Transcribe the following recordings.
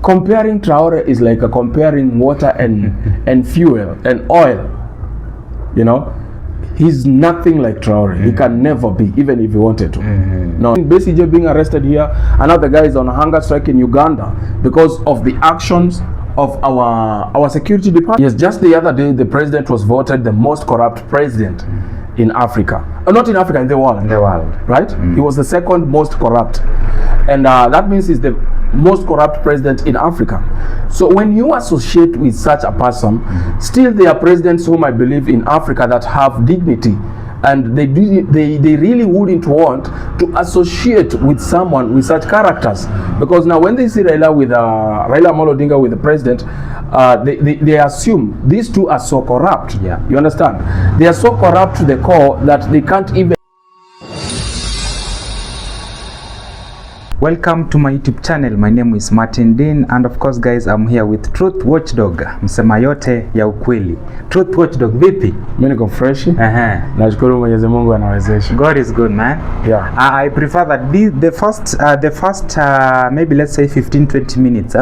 comparing Traore is like comparing water and fuel and oil. You know, he's nothing like Traore. He can never be, even if he wanted to. No, Besigye being arrested here, another guy is on a hunger strike in Uganda because of the actions of our security department. Yes, just the other day, the president was voted the most corrupt president in Africa. Not in Africa, in the world. In the world. Right? He was the second most corrupt. And that means he's the most corrupt president in Africa. So when you associate with such a person, still there are presidents whom I believe in Africa that have dignity, and they really wouldn't want to associate with someone with such characters, because now when they see Raila Amolo Odinga with the president, they assume these two are so corrupt. Yeah. You understand? They are so corrupt to the core that they can't even. Welcome to my YouTube channel. My name is Martin Dean, and of course guys, I'm here with Truth Watchdog, msema yote ya ukweli. Truth Watchdog, vipi? Mimi niko fresh. Nashukuru Mwenyezi Mungu anawezesha. God is good, man. Yeah. I prefer that the first maybe let's say 15-20 minutes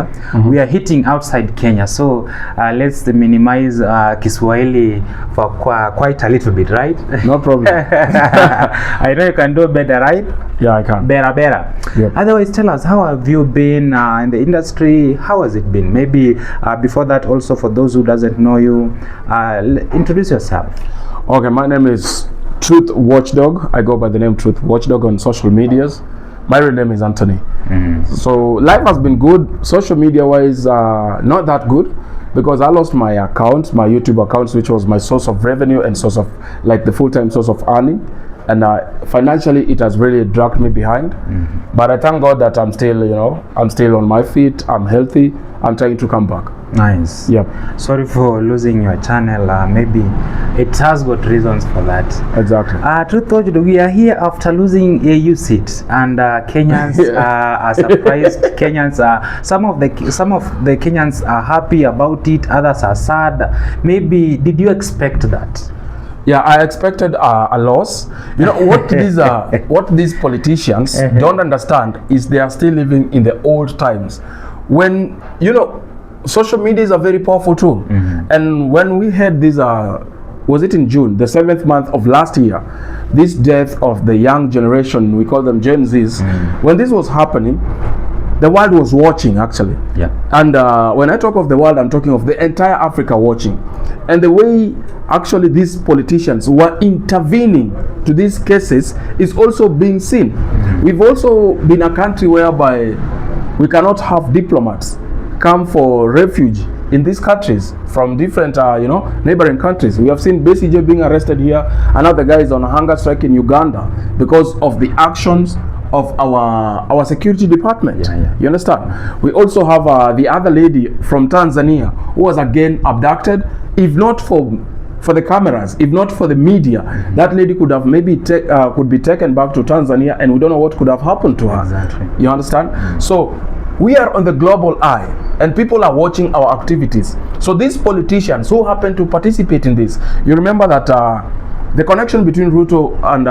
we are hitting outside Kenya, so let's minimize Kiswahili for quite a little bit, right? No problem. I know you can do better, right? Yeah, I can. Better. Yep. Otherwise, tell us, how have you been in the industry? How has it been? Maybe before that, also for those who doesn't know you, introduce yourself. Okay, my name is Truth Watchdog. I go by the name Truth Watchdog on social medias. My real name is Anthony. So life has been good. Social media wise, not that good, because I lost my account, my YouTube account, which was my source of revenue and source of like the full-time source of earning. And financially, it has really dragged me behind. But I thank God that I'm still, I'm still on my feet. I'm healthy. I'm trying to come back. Nice. Yep. Sorry for losing your channel. Maybe it has got reasons for that. Exactly. Truth Watchdog, we are here after losing a AU seat, and Kenyans are surprised. Kenyans some of the Kenyans are happy about it. Others are sad. Maybe did you expect that? Yeah, I expected a loss. You know what these politicians don't understand is they are still living in the old times, when social media is a very powerful tool. And when we had this was it in June, the 7th month of last year, this death of the young generation, we call them Gen Zs, when this was happening, the world was watching, actually. Yeah. And when I talk of the world, I'm talking of the entire Africa watching. And the way actually these politicians were intervening to these cases is also being seen. We've also been a country whereby we cannot have diplomats come for refuge in these countries from different neighboring countries. We have seen Besigye being arrested here. Another guy is on a hunger strike in Uganda because of the actions of our security department. You understand? We also have the other lady from Tanzania who was again abducted. If not for the cameras, if not for the media, that lady could have maybe could be taken back to Tanzania, and we don't know what could have happened to her. Exactly. You understand? So we are on the global eye, and people are watching our activities. So these politicians who happen to participate in this, you remember that the connection between Ruto and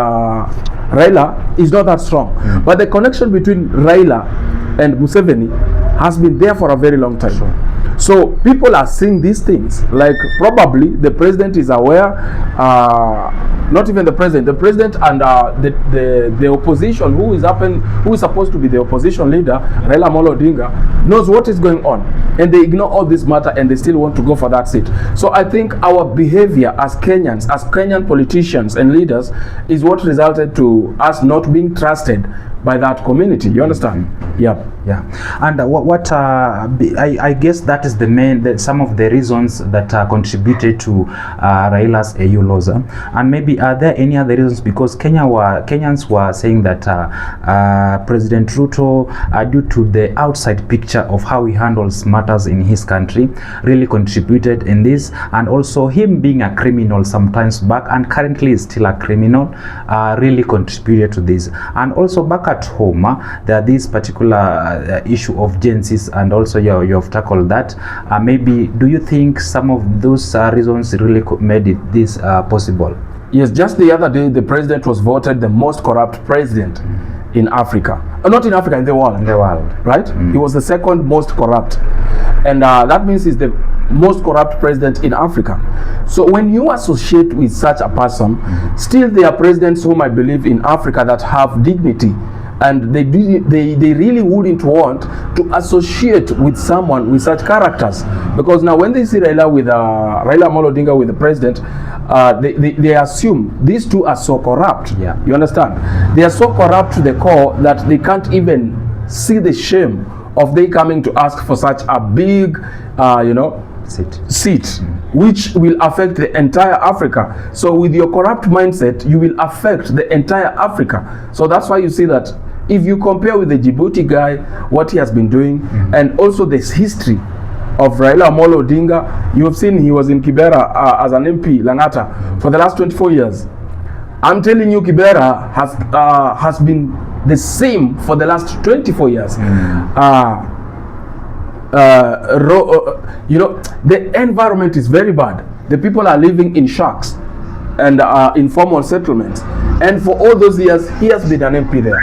Raila is not that strong. But the connection between Raila and Museveni has been there for a very long time. Sure. So people are seeing these things, like probably the president is aware, not even the president and the opposition, who is supposed to be the opposition leader, Raila Amolo Odinga, knows what is going on, and they ignore all this matter and they still want to go for that seat. So I think our behavior as Kenyans, as Kenyan politicians and leaders, is what resulted to us not being trusted by that community. You understand? Yeah. And I guess that is some of the reasons that contributed to Raila's AU loss. And maybe are there any other reasons? Because Kenyans were saying that President Ruto, due to the outside picture of how he handles matters in his country, really contributed in this, and also him being a criminal sometimes back and currently is still a criminal, really contributed to this. And also back at home, there are these particular issue of Gensis, and also you have tackled that. Maybe do you think some of those reasons really made this possible? Yes, just the other day the president was voted the most corrupt president in Africa. Not in Africa, in the world. In the world. Right? He was the second most corrupt. And that means he's the most corrupt president in Africa. So when you associate with such a person, still there are presidents whom I believe in Africa that have dignity, and they really wouldn't want to associate with someone with such characters, because now when they see Raila Amolo Odinga with the president, they assume these two are so corrupt. Yeah. You understand? They are so corrupt to the core that they can't even see the shame of they coming to ask for such a big seat, which will affect the entire Africa. So with your corrupt mindset, you will affect the entire Africa. So that's why you see that if you compare with the Djibouti guy, what he has been doing, and also this history of Raila Amolo Odinga, you have seen he was in Kibera as an MP, Langata, for the last 24 years. I'm telling you, Kibera has been the same for the last 24 years. The environment is very bad. The people are living in shacks and informal settlements. And for all those years, he has been an MP there.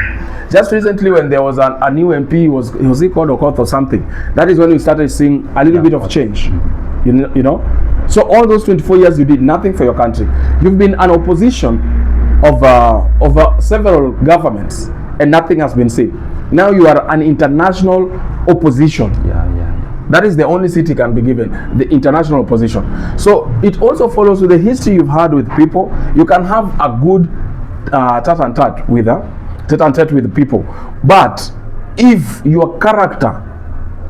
Just recently, when there was a new MP, was he called Okoth or something? That is when we started seeing a little bit of change. You know. So all those 24 years, you did nothing for your country. You've been an opposition of several governments, and nothing has been seen. Now you are an international opposition. That is the only seat he can be given, the international opposition. So it also follows with the history you've had with people. You can have a good tete-a-tete with people, but if your character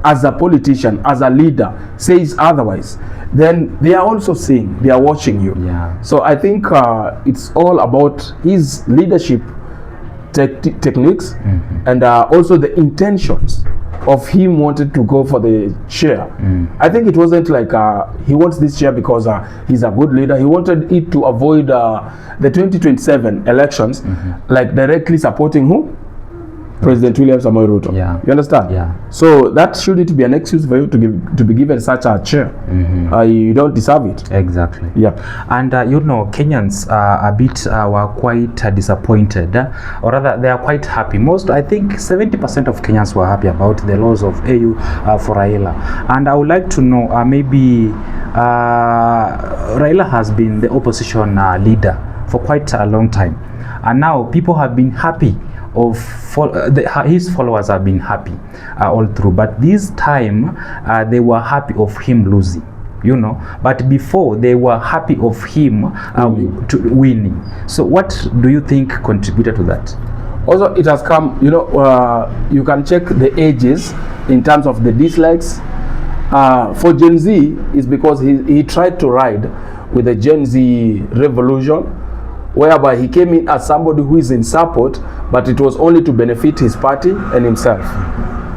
as a politician, as a leader, says otherwise, then they are also saying, they are watching you. So I think it's all about his leadership techniques, and also the intentions of him wanted to go for the chair. I think it wasn't like he wants this chair because he's a good leader. He wanted it to avoid the 2027 elections, like directly supporting who? President William Samoei Ruto. You understand? So that shouldn't be an excuse for you to be given such a chair. You don't deserve it. Exactly. And Kenyans a bit were quite disappointed, or rather they are quite happy. I think 70% of Kenyans were happy about the laws of AU for Raila. And I would like to know, maybe Raila has been the opposition leader for quite a long time, and now people have been happy his followers have been happy all through, but this time they were happy of him losing, but before they were happy of him winning. So what do you think contributed to that? Also, it has come, you can check the ages in terms of the dislikes. For Gen Z, is because he tried to ride with the Gen Z revolution, whereby he came in as somebody who is in support, but it was only to benefit his party and himself.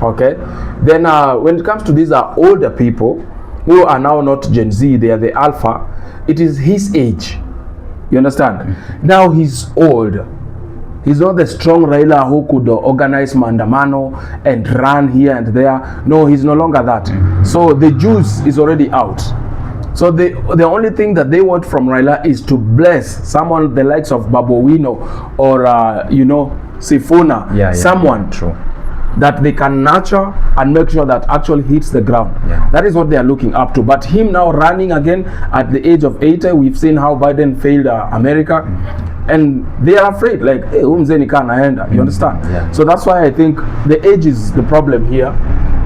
Okay? Then when it comes to these older people who are now not Gen Z, they are the Alpha, it is his age. You understand? Now he's old. He's not the strong Raila who could organize mandamano and run here and there. No, he's no longer that. So the juice is already out. So the only thing that they want from Raila is to bless someone the likes of Babu Owino or Sifuna, someone that they can nurture and make sure that actually hits the ground. That is what they are looking up to. But him now running again at the age of 80, we've seen how Biden failed America, and they are afraid, like, hey, you understand? So that's why I think the age is the problem here,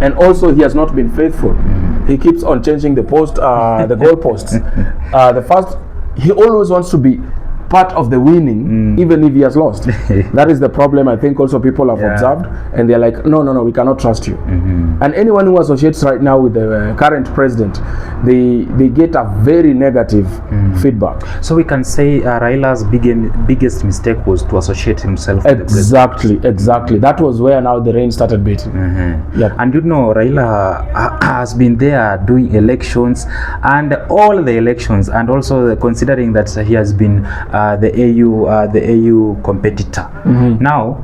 and also he has not been faithful. He keeps on changing the goalposts. He always wants to be part of the winning, even if he has lost. That is the problem I think also people have observed, and they're like, no, we cannot trust you. And anyone who associates right now with the current president, they get a very negative feedback. So we can say Raila's biggest mistake was to associate himself with the president. Exactly. That was where now the rain started beating. And Raila has been there doing elections, and all the elections, and also considering that he has been the AU competitor. Now,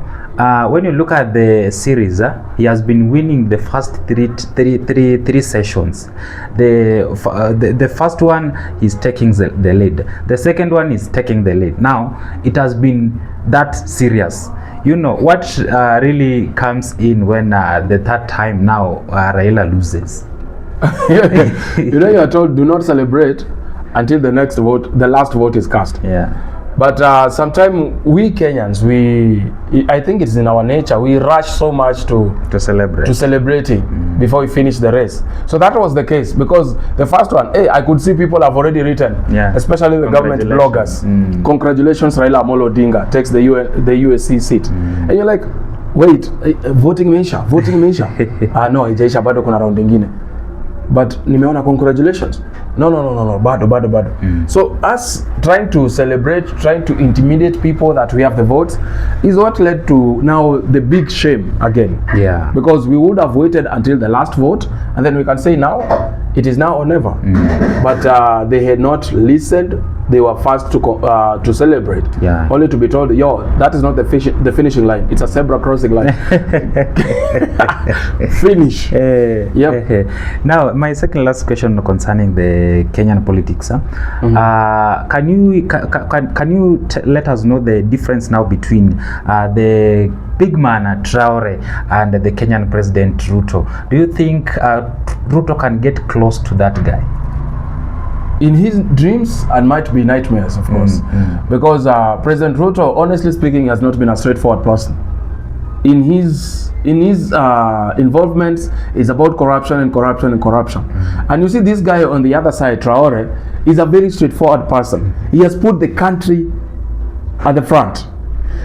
when you look at the series, he has been winning the first three sessions. The first one, he's taking the lead. The second one is taking the lead. Now, it has been that serious. You know, what really comes in when the third time now Raila loses? You know, you are told do not celebrate until the last vote is cast. Yeah. But sometimes we Kenyans, I think it's in our nature, we rush so much to celebrating before we finish the race. So that was the case, because the first one, I could see people have already written, especially the government bloggers. Congratulations, Raila Amolo Odinga takes the USC seat. And you're like, wait, voting meisha. No, haijaisha, bado kuna round ingine. But nimeona congratulations. No, bado. So us trying to celebrate, trying to intimidate people that we have the votes is what led to now the big shame again. Yeah. Because we would have waited until the last vote, and then we can say now, it is now or never. But they had not listened. They were first to celebrate, only to be told, yo, that is not the finishing line. It's a zebra crossing line. Finish. Now, my second last question concerning the Kenyan politics. Can you let us know the difference now between the big man Traore and the Kenyan president Ruto? Do you think Ruto can get close to that guy? In his dreams and might be nightmares, of course, because President Ruto, honestly speaking, has not been a straightforward person. In his involvements is about corruption. And you see this guy on the other side, Traore, is a very straightforward person. He has put the country at the front.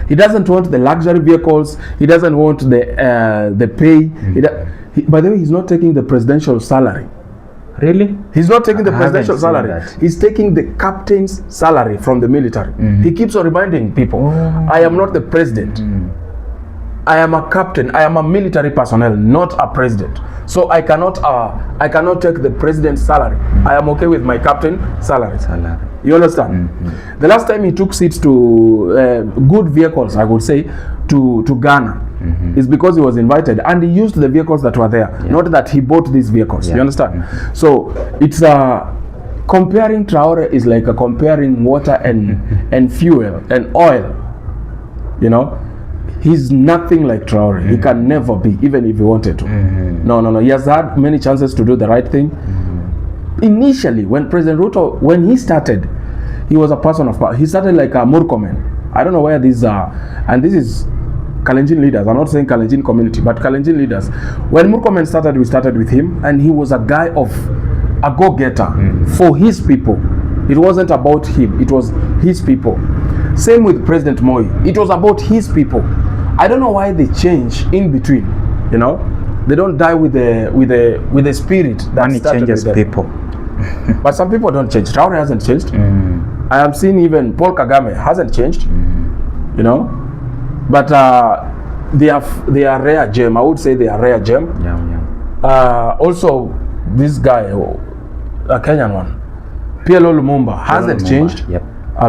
He doesn't want the luxury vehicles. He doesn't want the pay. By the way, he's not taking the presidential salary. Really? He's not taking the presidential salary. He's taking the captain's salary from the military. He keeps on reminding people, I am not the president. I am a captain. I am a military personnel, not a president. So I cannot take the president's salary. I am okay with my captain salary. You understand? The last time he took seats to good vehicles, I would say, to Ghana, is because he was invited and he used the vehicles that were there, not that he bought these vehicles. You understand? So it's comparing Traore is like comparing water and fuel and oil. You know, he's nothing like Traore. He can never be, even if he wanted to. No. He has had many chances to do the right thing. Initially, when President Ruto, when he started, he was a person of power. He started like a Murkomen. I don't know where these are, and this is Kalenjin leaders. I'm not saying Kalenjin community, but Kalenjin leaders. When Murkomen started, we started with him, and he was a guy of a go-getter for his people. It wasn't about him, it was his people. Same with President Moi. It was about his people. I don't know why they change in between. You know, they don't die with the spirit that Money changes people. But some people don't change. Traore hasn't changed. I have seen even Paul Kagame hasn't changed. You know, but they are rare gem. I would say they are rare gem. Also, this guy, a Kenyan one, PLO Lumumba, hasn't changed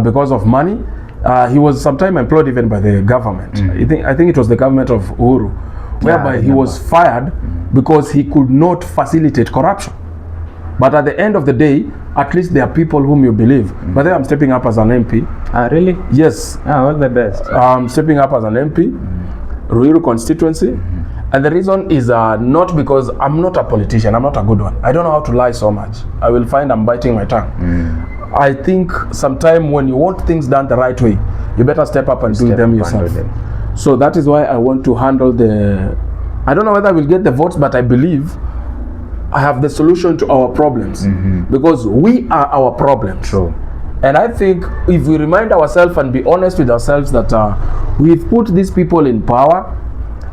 because of money. He was sometime employed even by the government. I think it was the government of Uhuru, whereby he was fired because he could not facilitate corruption. But at the end of the day, at least there are people whom you believe. But then I'm stepping up as an MP. Really? Yes. All the best. I'm stepping up as an MP, Ruto constituency. And the reason is not because I'm not a politician. I'm not a good one. I don't know how to lie so much. I will find I'm biting my tongue. I think sometime when you want things done the right way, you better step up and do them yourself. So that is why I want to handle I don't know whether I will get the votes, but I believe I have the solution to our problems, because we are our problems. True. And I think if we remind ourselves and be honest with ourselves that we've put these people in power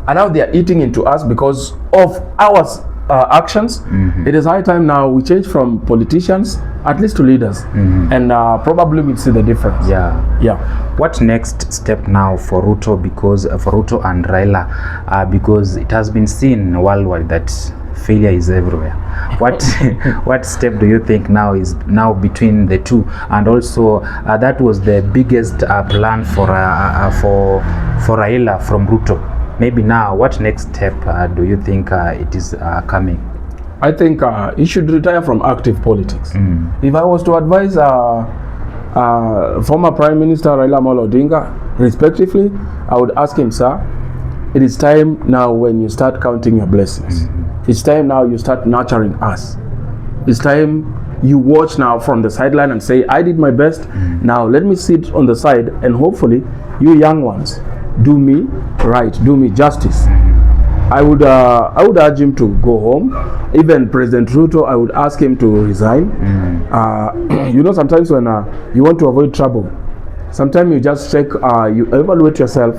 and now they are eating into us because of our actions, it is high time now we change from politicians at least to leaders, and probably we'll see the difference. What next step now for Ruto, because for Ruto and Raila, because it has been seen worldwide that failure is everywhere. What step do you think now is between the two? And also that was the biggest plan for Raila from Ruto. Maybe now, what next step do you think it is coming? I think he should retire from active politics. If I was to advise former Prime Minister Raila Amolo Odinga, respectively, I would ask him, sir, it is time now when you start counting your blessings. It's time now you start nurturing us. It's time you watch now from the sideline and say, I did my best. Now let me sit on the side and hopefully you young ones do me right, do me justice. I would urge him to go home. Even President Ruto, I would ask him to resign. You know, sometimes when you want to avoid trouble, sometimes you just check, you evaluate yourself,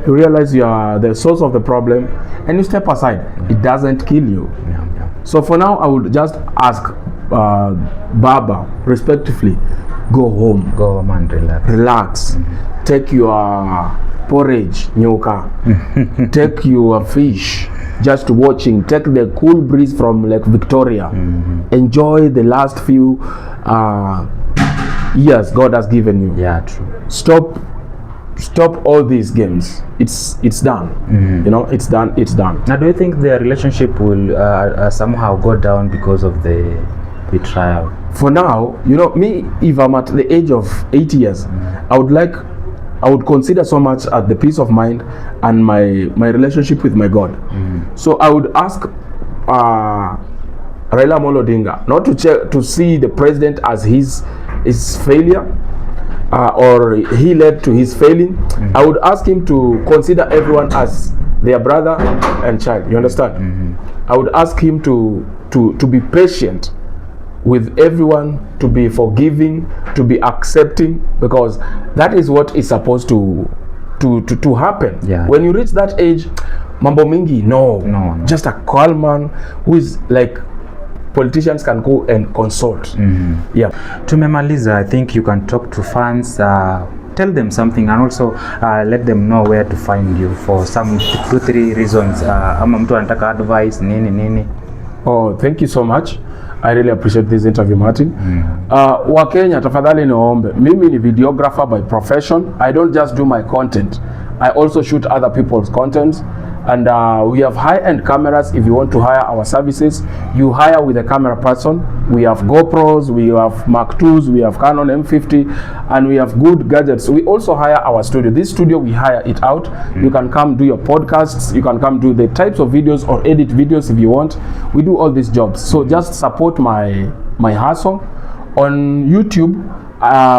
you realize you are the source of the problem, and you step aside. It doesn't kill you. So for now, I would just ask Baba, respectively, go home. Go home and Relax. Take your porridge, nyoka. Take your fish. Just watching. Take the cool breeze from Lake Victoria. Enjoy the last few years God has given you. Yeah, true. Stop all these games. It's done. You know, it's done. Now, do you think their relationship will somehow go down because of the betrayal? For now, you know, me, if I'm at the age of 80 years, I would consider so much at the peace of mind and my relationship with my God. So I would ask Raila Amolo Odinga not to see the president as his failure, or he led to his failing. I would ask him to consider everyone as their brother and child. You understand? I would ask him to be patient with everyone, to be forgiving, to be accepting, because that is what is supposed to happen. Yeah. When you reach that age, mambo mingi, no. Just a calm man who is like, politicians can go and consult. Yeah. Tumemaliza, I think you can talk to fans, tell them something, and also let them know where to find you for some 2-3 reasons. Ama mtu anataka advice nini. Oh, thank you so much. I really appreciate this interview, Martin. Wakenya, tafadhali niwaombe. Mimi ni videographer by profession. I don't just do my content. I also shoot other people's content. And we have high-end cameras. If you want to hire our services, you hire with a camera person. We have GoPros, we have Mark IIs, we have Canon M50, and we have good gadgets. We also hire our studio. This studio, we hire it out. You can come do your podcasts. You can come do the types of videos or edit videos if you want. We do all these jobs. So just support my hustle. On YouTube,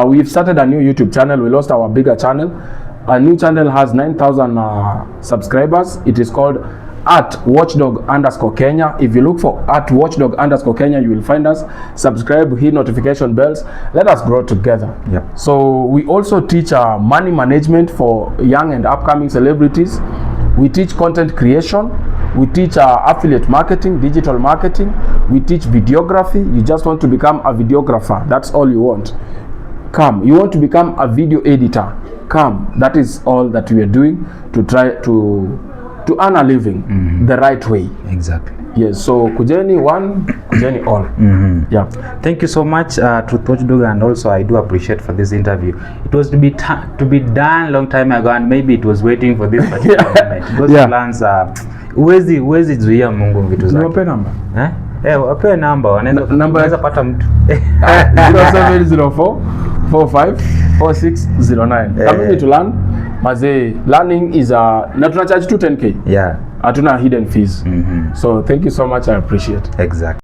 we've started a new YouTube channel. We lost our bigger channel. A new channel has 9,000 subscribers. It is called @watchdog_Kenya. If you look for @watchdog_Kenya, you will find us. Subscribe, hit notification bells. Let us grow together. Yeah. So we also teach money management for young and upcoming celebrities. We teach content creation. We teach affiliate marketing, digital marketing. We teach videography. You just want to become a videographer. That's all you want. Come. You want to become a video editor. Come. That is all that we are doing to try to earn a living the right way. Exactly. Yes. So kujeni one, kujeni all. Yeah. Thank you so much to Watchdog, and also I do appreciate for this interview. It was to be done long time ago, and maybe it was waiting for this particular moment. Those plans uwezi zuia Mungu vitu zake. Niwape namba. Wape namba, wanaweza pata mtu. 0704 45 4609. Coming to learn. Maze, learning is na tunacharge 10K. Yeah. Hatuna hidden fees. So thank you so much, I appreciate. Exactly.